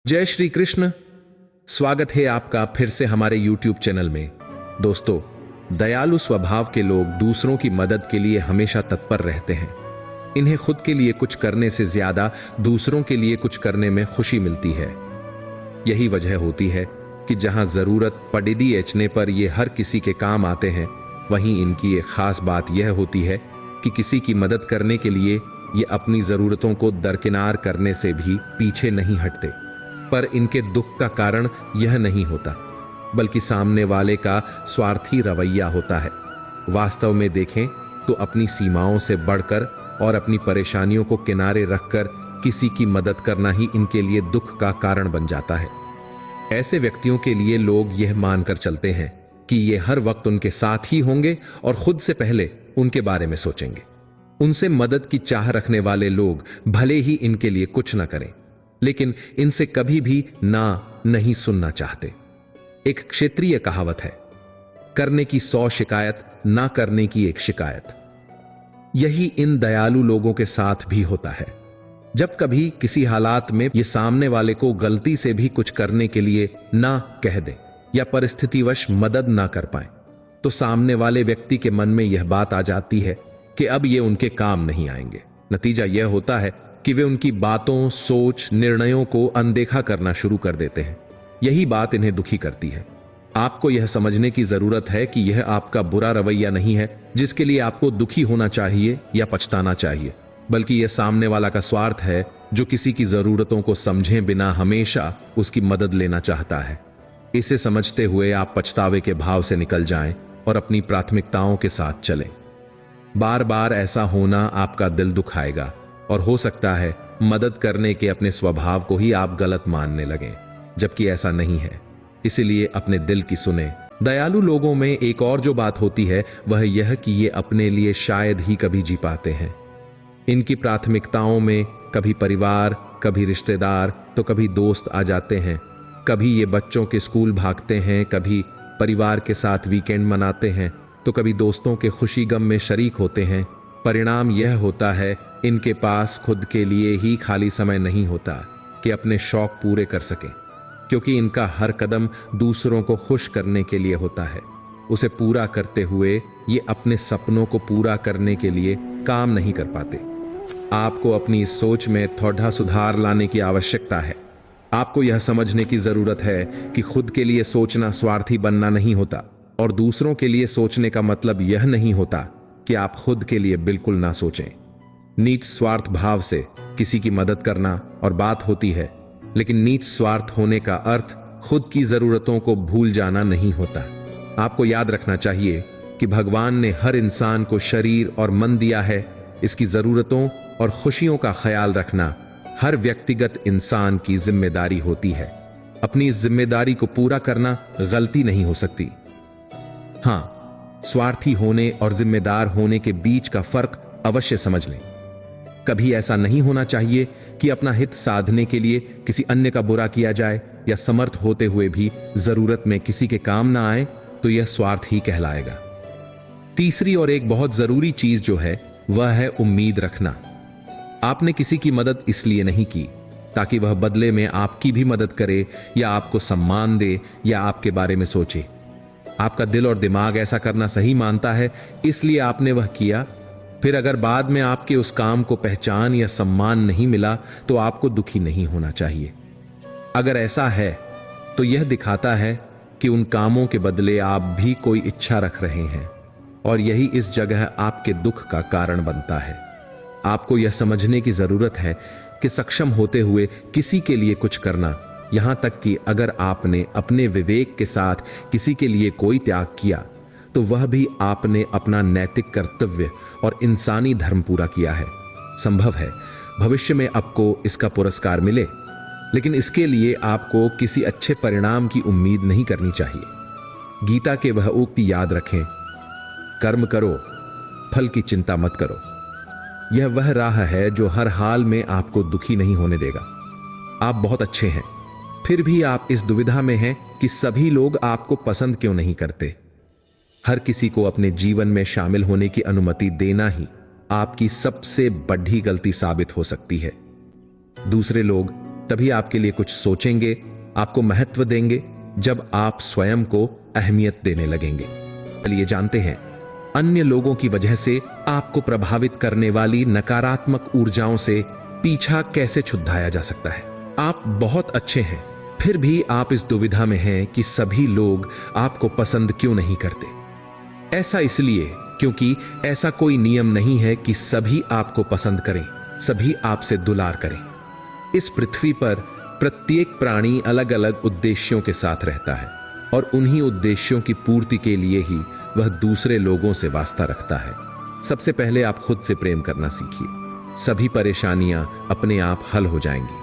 जय श्री कृष्ण। स्वागत है आपका फिर से हमारे YouTube चैनल में। दोस्तों, दयालु स्वभाव के लोग दूसरों की मदद के लिए हमेशा तत्पर रहते हैं। इन्हें खुद के लिए कुछ करने से ज्यादा दूसरों के लिए कुछ करने में खुशी मिलती है। यही वजह होती है कि जहां जरूरत पड़ेगी एचने पर ये हर किसी के काम आते हैं, वहीं इनकी एक खास बात यह होती है कि किसी की मदद करने के लिए ये अपनी जरूरतों को दरकिनार करने से भी पीछे नहीं हटते। पर इनके दुख का कारण यह नहीं होता, बल्कि सामने वाले का स्वार्थी रवैया होता है। वास्तव में देखें तो अपनी सीमाओं से बढ़कर और अपनी परेशानियों को किनारे रखकर किसी की मदद करना ही इनके लिए दुख का कारण बन जाता है। ऐसे व्यक्तियों के लिए लोग यह मानकर चलते हैं कि ये हर वक्त उनके साथ ही होंगे और खुद से पहले उनके बारे में सोचेंगे। उनसे मदद की चाह रखने वाले लोग भले ही इनके लिए कुछ न करें, लेकिन इनसे कभी भी ना नहीं सुनना चाहते। एक क्षेत्रीय कहावत है, करने की 100 शिकायत, ना करने की 1 शिकायत। यही इन दयालु लोगों के साथ भी होता है। जब कभी किसी हालात में ये सामने वाले को गलती से भी कुछ करने के लिए ना कह दे या परिस्थितिवश मदद ना कर पाए, तो सामने वाले व्यक्ति के मन में यह बात आ जाती है कि अब ये उनके काम नहीं आएंगे। नतीजा यह होता है कि वे उनकी बातों, सोच, निर्णयों को अनदेखा करना शुरू कर देते हैं। यही बात इन्हें दुखी करती है। आपको यह समझने की जरूरत है कि यह आपका बुरा रवैया नहीं है जिसके लिए आपको दुखी होना चाहिए या पछताना चाहिए, बल्कि यह सामने वाला का स्वार्थ है जो किसी की जरूरतों को समझे बिना हमेशा उसकी मदद लेना चाहता है। इसे समझते हुए आप पछतावे के भाव से निकल जाएं और अपनी प्राथमिकताओं के साथ चलें। बार बार ऐसा होना आपका दिल दुखाएगा और हो सकता है मदद करने के अपने स्वभाव को ही आप गलत मानने लगें, जबकि ऐसा नहीं है। इसीलिए अपने दिल की सुने। दयालु लोगों में एक और जो बात होती है वह यह कि ये अपने लिए शायद ही कभी जी पाते हैं। इनकी प्राथमिकताओं में कभी परिवार, कभी रिश्तेदार, तो कभी दोस्त आ जाते हैं। कभी ये बच्चों के स्कूल भागते हैं, कभी परिवार के साथ वीकेंड मनाते हैं, तो कभी दोस्तों के खुशी गम में शरीक होते हैं। परिणाम यह होता है इनके पास खुद के लिए ही खाली समय नहीं होता कि अपने शौक पूरे कर सकें, क्योंकि इनका हर कदम दूसरों को खुश करने के लिए होता है। उसे पूरा करते हुए ये अपने सपनों को पूरा करने के लिए काम नहीं कर पाते। आपको अपनी इस सोच में थोड़ा सुधार लाने की आवश्यकता है। आपको यह समझने की जरूरत है कि खुद के लिए सोचना स्वार्थी बनना नहीं होता, और दूसरों के लिए सोचने का मतलब यह नहीं होता कि आप खुद के लिए बिल्कुल ना सोचें। नीच स्वार्थ भाव से किसी की मदद करना और बात होती है, लेकिन नीच स्वार्थ होने का अर्थ खुद की जरूरतों को भूल जाना नहीं होता। आपको याद रखना चाहिए कि भगवान ने हर इंसान को शरीर और मन दिया है। इसकी जरूरतों और खुशियों का ख्याल रखना हर व्यक्तिगत इंसान की जिम्मेदारी होती है। अपनी इस जिम्मेदारी को पूरा करना गलती नहीं हो सकती। हां, स्वार्थी होने और जिम्मेदार होने के बीच का फर्क अवश्य समझ लें। कभी ऐसा नहीं होना चाहिए कि अपना हित साधने के लिए किसी अन्य का बुरा किया जाए, या समर्थ होते हुए भी जरूरत में किसी के काम ना आए तो यह स्वार्थ ही कहलाएगा। तीसरी और एक बहुत जरूरी चीज जो है वह है उम्मीद रखना। आपने किसी की मदद इसलिए नहीं की ताकि वह बदले में आपकी भी मदद करे या आपको सम्मान दे या आपके बारे में सोचे। आपका दिल और दिमाग ऐसा करना सही मानता है, इसलिए आपने वह किया। फिर अगर बाद में आपके उस काम को पहचान या सम्मान नहीं मिला तो आपको दुखी नहीं होना चाहिए। अगर ऐसा है तो यह दिखाता है कि उन कामों के बदले आप भी कोई इच्छा रख रहे हैं, और यही इस जगह आपके दुख का कारण बनता है। आपको यह समझने की जरूरत है कि सक्षम होते हुए किसी के लिए कुछ करना, यहां तक कि अगर आपने अपने विवेक के साथ किसी के लिए कोई त्याग किया, तो वह भी आपने अपना नैतिक कर्तव्य और इंसानी धर्म पूरा किया है। संभव है भविष्य में आपको इसका पुरस्कार मिले, लेकिन इसके लिए आपको किसी अच्छे परिणाम की उम्मीद नहीं करनी चाहिए। गीता के वह उक्ति याद रखें, कर्म करो, फल की चिंता मत करो। यह वह राह है जो हर हाल में आपको दुखी नहीं होने देगा। आप बहुत अच्छे हैं, फिर भी आप इस दुविधा में हैं कि सभी लोग आपको पसंद क्यों नहीं करते। हर किसी को अपने जीवन में शामिल होने की अनुमति देना ही आपकी सबसे बड़ी गलती साबित हो सकती है। दूसरे लोग तभी आपके लिए कुछ सोचेंगे, आपको महत्व देंगे, जब आप स्वयं को अहमियत देने लगेंगे। चलिए जानते हैं अन्य लोगों की वजह से आपको प्रभावित करने वाली नकारात्मक ऊर्जाओं से पीछा कैसे छुड़ाया जा सकता है। आप बहुत अच्छे हैं, फिर भी आप इस दुविधा में हैं कि सभी लोग आपको पसंद क्यों नहीं करते। ऐसा इसलिए क्योंकि ऐसा कोई नियम नहीं है कि सभी आपको पसंद करें, सभी आपसे दुलार करें। इस पृथ्वी पर प्रत्येक प्राणी अलग अलग उद्देश्यों के साथ रहता है और उन्हीं उद्देश्यों की पूर्ति के लिए ही वह दूसरे लोगों से वास्ता रखता है। सबसे पहले आप खुद से प्रेम करना सीखिए। सभी परेशानियां अपने आप हल हो जाएंगी।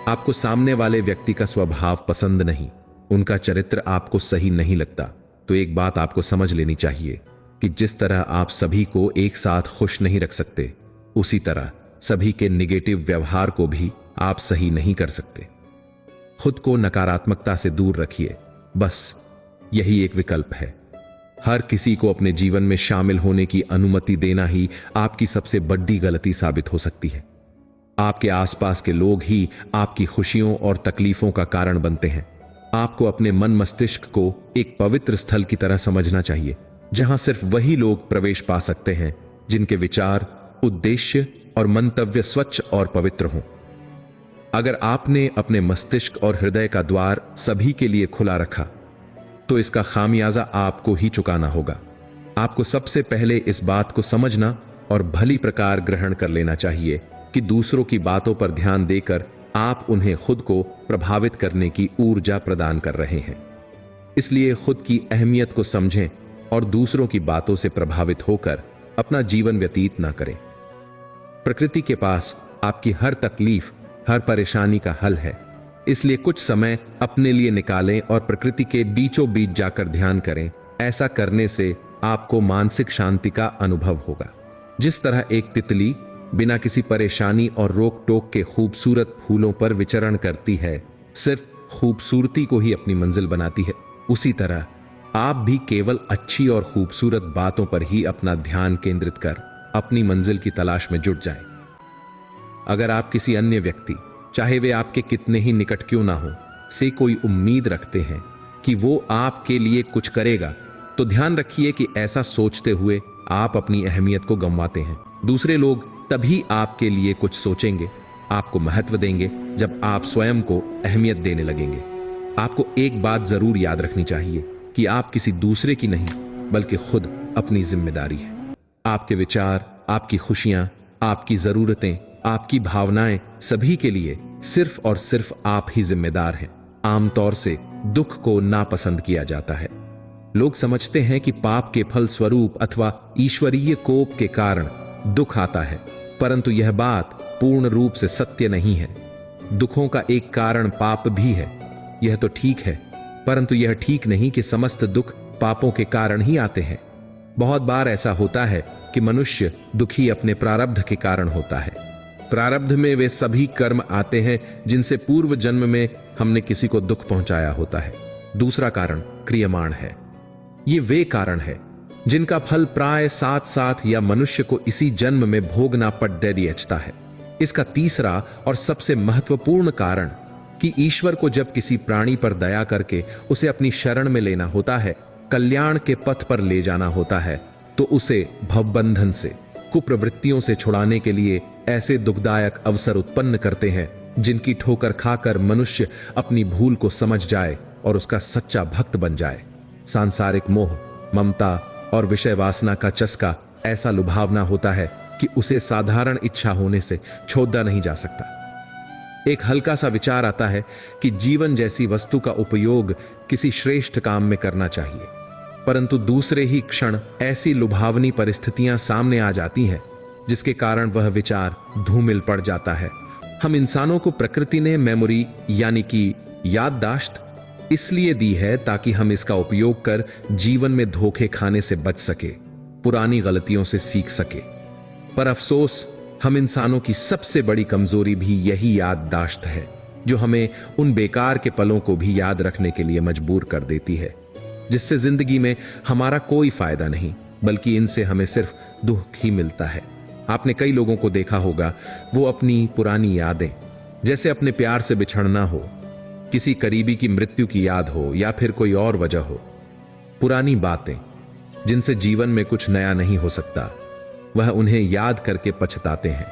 आपको सामने वाले व्यक्ति का स्वभाव पसंद नहीं, उनका चरित्र आपको सही नहीं लगता, तो एक बात आपको समझ लेनी चाहिए कि जिस तरह आप सभी को एक साथ खुश नहीं रख सकते, उसी तरह सभी के निगेटिव व्यवहार को भी आप सही नहीं कर सकते। खुद को नकारात्मकता से दूर रखिए, बस यही एक विकल्प है। हर किसी को अपने जीवन में शामिल होने की अनुमति देना ही आपकी सबसे बड़ी गलती साबित हो सकती है। आपके आसपास के लोग ही आपकी खुशियों और तकलीफों का कारण बनते हैं। आपको अपने मन मस्तिष्क को एक पवित्र स्थल की तरह समझना चाहिए, जहां सिर्फ वही लोग प्रवेश पा सकते हैं जिनके विचार, उद्देश्य और मंतव्य स्वच्छ और पवित्र हों। अगर आपने अपने मस्तिष्क और हृदय का द्वार सभी के लिए खुला रखा, तो इसका खामियाजा आपको ही चुकाना होगा। आपको सबसे पहले इस बात को समझना और भली प्रकार ग्रहण कर लेना चाहिए कि दूसरों की बातों पर ध्यान देकर आप उन्हें खुद को प्रभावित करने की ऊर्जा प्रदान कर रहे हैं। इसलिए खुद की अहमियत को समझें और दूसरों की बातों से प्रभावित होकर अपना जीवन व्यतीत ना करें। प्रकृति के पास आपकी हर तकलीफ, हर परेशानी का हल है। इसलिए कुछ समय अपने लिए निकालें और प्रकृति के बीचों बीच जाकर ध्यान करें। ऐसा करने से आपको मानसिक शांति का अनुभव होगा। जिस तरह एक तितली बिना किसी परेशानी और रोक टोक के खूबसूरत फूलों पर विचरण करती है, सिर्फ खूबसूरती को ही अपनी मंजिल बनाती है, उसी तरह आप भी केवल अच्छी और खूबसूरत बातों पर ही अपना ध्यान केंद्रित कर अपनी मंजिल की तलाश में जुट जाएं। अगर आप किसी अन्य व्यक्ति, चाहे वे आपके कितने ही निकट क्यों ना हो, से कोई उम्मीद रखते हैं कि वो आपके लिए कुछ करेगा, तो ध्यान रखिए कि ऐसा सोचते हुए आप अपनी अहमियत को गंवाते हैं। दूसरे लोग तभी आपके लिए कुछ सोचेंगे, आपको महत्व देंगे, जब आप स्वयं को अहमियत देने लगेंगे। आपको एक बात जरूर याद रखनी चाहिए कि आप किसी दूसरे की नहीं, बल्कि खुद अपनी जिम्मेदारी है। आपके विचार, आपकी खुशियां, आपकी जरूरतें, आपकी भावनाएं, सभी के लिए सिर्फ और सिर्फ आप ही जिम्मेदार हैं। आमतौर से दुख को नापसंद किया जाता है। लोग समझते हैं कि पाप के फल स्वरूप अथवा ईश्वरीय कोप के कारण दुख आता है, परंतु यह बात पूर्ण रूप से सत्य नहीं है। दुखों का एक कारण पाप भी है, यह तो ठीक है, परंतु यह ठीक नहीं कि समस्त दुख पापों के कारण ही आते हैं। बहुत बार ऐसा होता है कि मनुष्य दुखी अपने प्रारब्ध के कारण होता है। प्रारब्ध में वे सभी कर्म आते हैं जिनसे पूर्व जन्म में हमने किसी को दुख पहुंचाया होता है। दूसरा कारण क्रियमाण है। ये वे कारण है जिनका फल प्राय साथ साथ या मनुष्य को इसी जन्म में भोगना पड़ता है। इसका तीसरा और सबसे महत्वपूर्ण कारण कि ईश्वर को जब किसी प्राणी पर दया करके उसे अपनी शरण में लेना होता है, कल्याण के पथ पर ले जाना होता है, तो उसे भवबंधन से, कुप्रवृत्तियों से छुड़ाने के लिए ऐसे दुखदायक अवसर उत्पन्न करते हैं जिनकी ठोकर खाकर मनुष्य अपनी भूल को समझ जाए और उसका सच्चा भक्त बन जाए। सांसारिक मोह, ममता और विषय वासना का चस्का ऐसा लुभावना होता है कि उसे साधारण इच्छा होने से छोड़ा नहीं जा सकता। एक हल्का सा विचार आता है कि जीवन जैसी वस्तु का उपयोग किसी श्रेष्ठ काम में करना चाहिए, परंतु दूसरे ही क्षण ऐसी लुभावनी परिस्थितियां सामने आ जाती हैं जिसके कारण वह विचार धूमिल पड़ जाता है। हम इंसानों को प्रकृति ने मेमोरी यानी कि याददाश्त इसलिए दी है ताकि हम इसका उपयोग कर जीवन में धोखे खाने से बच सके, पुरानी गलतियों से सीख सके। पर अफसोस, हम इंसानों की सबसे बड़ी कमजोरी भी यही याददाश्त है, जो हमें उन बेकार के पलों को भी याद रखने के लिए मजबूर कर देती है, जिससे जिंदगी में हमारा कोई फायदा नहीं, बल्कि इनसे हमें सिर्फ दुख ही मिलता है। आपने कई लोगों को देखा होगा, वो अपनी पुरानी यादें, जैसे अपने प्यार से बिछड़ना हो, किसी करीबी की मृत्यु की याद हो, या फिर कोई और वजह हो। पुरानी बातें जिनसे जीवन में कुछ नया नहीं हो सकता, वह उन्हें याद करके पछताते हैं।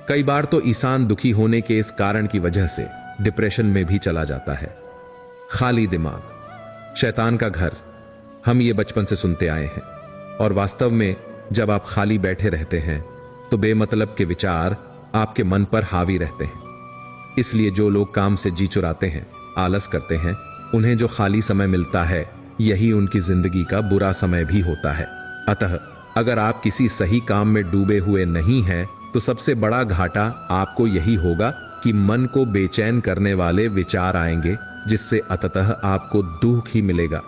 कई बार तो इंसान दुखी होने के इस कारण की वजह से डिप्रेशन में भी चला जाता है। खाली दिमाग शैतान का घर, हम ये बचपन से सुनते आए हैं। और वास्तव में जब आप खाली बैठे रहते हैं तो बेमतलब के विचार आपके मन पर हावी रहते हैं। इसलिए जो लोग काम से जी चुराते हैं, आलस करते हैं, उन्हें जो खाली समय मिलता है, यही उनकी जिंदगी का बुरा समय भी होता है। अतः अगर आप किसी सही काम में डूबे हुए नहीं हैं, तो सबसे बड़ा घाटा आपको यही होगा कि मन को बेचैन करने वाले विचार आएंगे, जिससे अंततः आपको दुख ही मिलेगा।